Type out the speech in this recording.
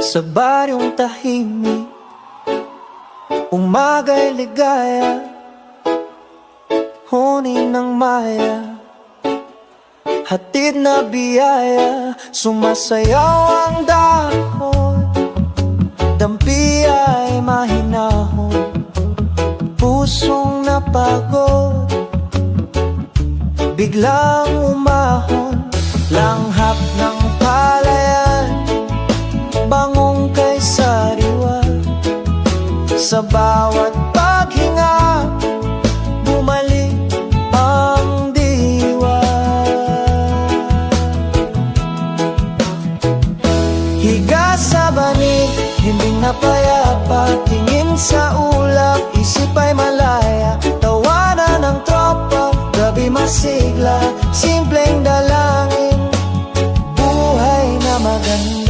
Sa baryong tahimik, umaga'y ligaya, huni ng maya, hatid na biyaya. Sumasayaw ang dahon, dampi ay mahinahon, pusong napagod, biglang umahon. Langhap ng palayan, bangong kay sariwa, sa bawat paghinga, bumalik ang diwa. Higa sa banig, himbing na payapa, tingin sa ulap, isip ay malaya. Tawanan ng tropa, gabi masigla, simpleng dalangin, buhay na maganda.